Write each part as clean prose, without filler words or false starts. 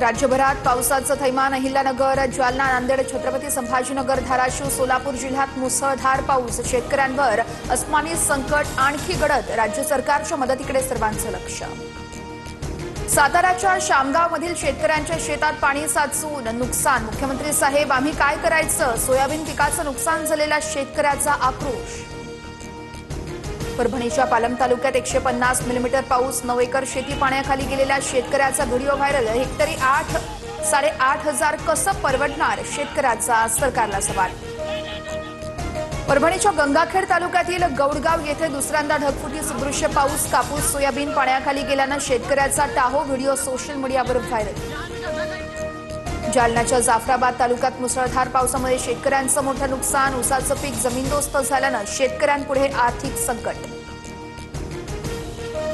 राज्यभरात पावसाचं थैमान अहिल्यानगर, जालना, नांदेड, छत्रपती संभाजीनगर, धाराशिव, सोलापूर जिल्ह्यात मुसळधार पाऊस. शेतकऱ्यांवर अस्मानी संकट आणखी गडद. राज्य सरकारच्या मदतीकडे सर्वांचं लक्ष. साताऱ्याच्या शामगावमधील शेतकऱ्यांच्या शेतात पाणी साचून नुकसान. मुख्यमंत्री साहेब, आम्ही काय करायचं? सोयाबीन पिकाचं नुकसान झालेल्या शेतकऱ्याचा आक्रोश. परभणीच्या पालम तालुक्यात 150 मिलीमीटर पाऊस. 9 एकर शेती पाण्याखाली गेलेल्या शेतकऱ्याचा व्हिडिओ व्हायरल. हेक्टरी 8,500 कसं परवडणार? शेतकऱ्याचा सरकारला सवाल. परभणीच्या गंगाखेड तालुक्यातील गौडगाव येथे दुसऱ्यांदा ढगफुटी सदृश्य पाऊस. कापूस सोयाबीन पाण्याखाली गेल्यानं शेतकऱ्याचा टाहो. व्हिडिओ सोशल मीडियावर व्हायरल. जालन्याच्या जाफराबाद तालुक्यात मुसळधार पावसामुळे शेतकऱ्यांचं मोठं नुकसान. ऊसाचं पीक जमीनदोस्त झाल्यानं शेतकऱ्यांपुढे आर्थिक संकट.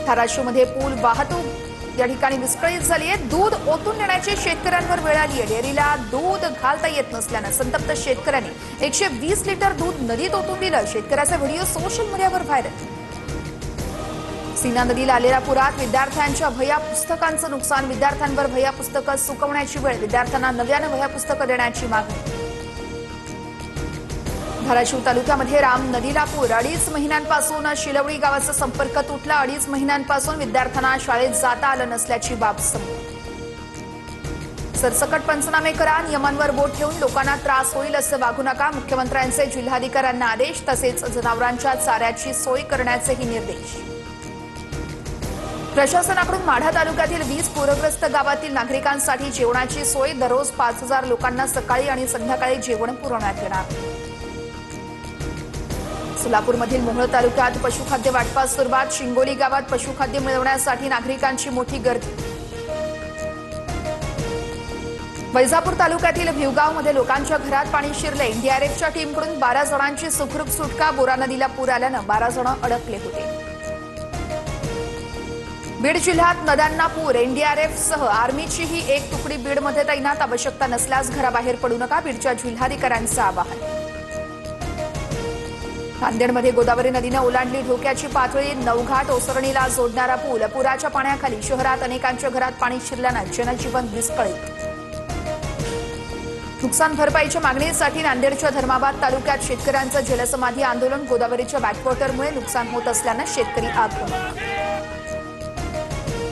धाराशिवमध्ये पूल वाहतूक या ठिकाणी विस्कळीत झाली आहे. दूध ओतून नेण्याची शेतकऱ्यांवर वेळ आली आहे. डेअरीला दूध घालता येत नसल्यानं संतप्त शेतकऱ्यांनी 120 लिटर दूध नदीत ओतून दिलं. शेतकऱ्याचा व्हिडिओ सोशल मीडियावर व्हायरल. सीना नदीला आलेल्या पुरात विद्यार्थ्यांच्या वह्या पुस्तकांचं नुकसान. विद्यार्थ्यांवर वह्या पुस्तकं सुकवण्याची वेळ. विद्यार्थ्यांना नव्यानं वह्या पुस्तकं देण्याची मागणी. धाराशिव तालुक्यामध्ये राम नदीला पूर. 2.5 महिन्यांपासून शिलवडी गावाचा संपर्क तुटला. 2.5 महिन्यांपासून विद्यार्थ्यांना शाळेत जाता आलं नसल्याची बाब समोर. सरसकट पंचनामे करा. नियमांवर बोट ठेवून लोकांना त्रास होईल असं वागू नका. मुख्यमंत्र्यांचे जिल्हाधिकाऱ्यांना आदेश. तसेच जनावरांच्या चाऱ्याची सोय करण्याचेही निर्देश. प्रशासनाकडून माढा तालुक्यातील 20 पूरग्रस्त गावातील नागरिकांसाठी जेवणाची सोय. दररोज 5,000 लोकांना सकाळी आणि संध्याकाळी जेवण पुरवण्यात येणार. सोलापूरमधील मोहोळ तालुक्यात पशुखाद्य वाटपास सुरुवात. शिंगोली गावात पशुखाद्य मिळवण्यासाठी नागरिकांची मोठी गर्दी. वैजापूर तालुक्यातील भिवगावमध्ये लोकांच्या घरात पाणी शिरले. एनडीआरएफच्या टीमकडून 12 जणांची सुखरूप सुटका. बोरा नदीला पूर आल्यानं 12 जण अडकले होते. बीड जिल्ह्यात नद्यांना पूर. एनडीआरएफसह आर्मीचीही एक तुकडी बीडमध्ये तैनात. आवश्यकता नसल्यास घराबाहेर पडू नका. बीडच्या जिल्हाधिकाऱ्यांचं आवाहन. नांदेडमध्ये गोदावरी नदीनं ओलांडली धोक्याची पातळी. नवघाट ओसरणीला जोडणारा पूल. पुराच्या पाण्याखाली. शहरात अनेकांच्या घरात पाणी शिरल्यानं जनजीवन विस्कळीत. नुकसान भरपाईच्या मागणीसाठी नांदेडच्या धर्माबाद तालुक्यात शेतकऱ्यांचं जलसमाधी आंदोलन. गोदावरीच्या बॅकवॉटरमुळे नुकसान होत असल्यानं शेतकरी आक्रमक.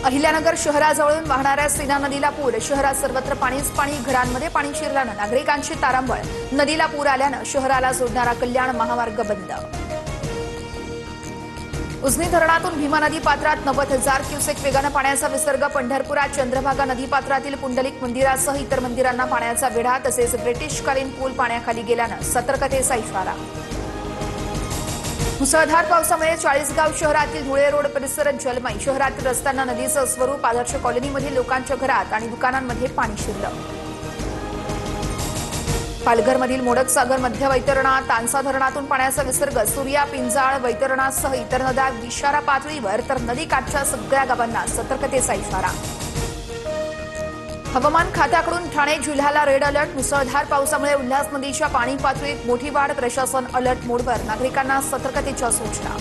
अहिल्यानगर शहराजवळून वाहणाऱ्या सीना नदीला पूर. शहरात सर्वत्र पाणीच पाणी. घरांमध्ये पाणी शिरल्यानं नागरिकांची तारांबळ. नदीला पूर आल्यानं शहराला जोडणारा कल्याण महामार्ग बंद. उजनी धरणातून भीमा नदी पात्रात 90,000 क्युसेक वेगानं पाण्याचा विसर्ग. पंढरपुरात चंद्रभागा नदीपात्रातील पुंडलिक मंदिरासह इतर मंदिरांना पाण्याचा वेढा. तसेच ब्रिटिशकालीन पूल पाण्याखाली गेल्यानं सतर्कतेचा इशारा. मुसळधार पावसामुळे चाळीसगाव शहरातील धुळे रोड परिसर जलमय. शहरातील रस्त्यांना नदीचं स्वरूप. आदर्श कॉलनीमधील लोकांच्या घरात आणि दुकानांमध्ये पाणी शिरलं. पालघरमधील मोडकसागर मध्य वैतरणा. तानसा धरणातून पाण्याचा विसर्ग. सूर्या, पिंजाळ, वैतरणासह इतर नद्या विषारा पातळीवर. तर नदीकाठच्या सगळ्या गावांना सतर्कतेचा इशारा. हवामान खात्याकडून ठाणे जिल्ह्याला रेड अलर्ट. मुसळधार पावसामुळे उल्हास नदीच्या पाणी पातळीत मोठी वाढ. प्रशासन अलर्ट मोडवर. नागरिकांना सतर्कतेच्या सूचना.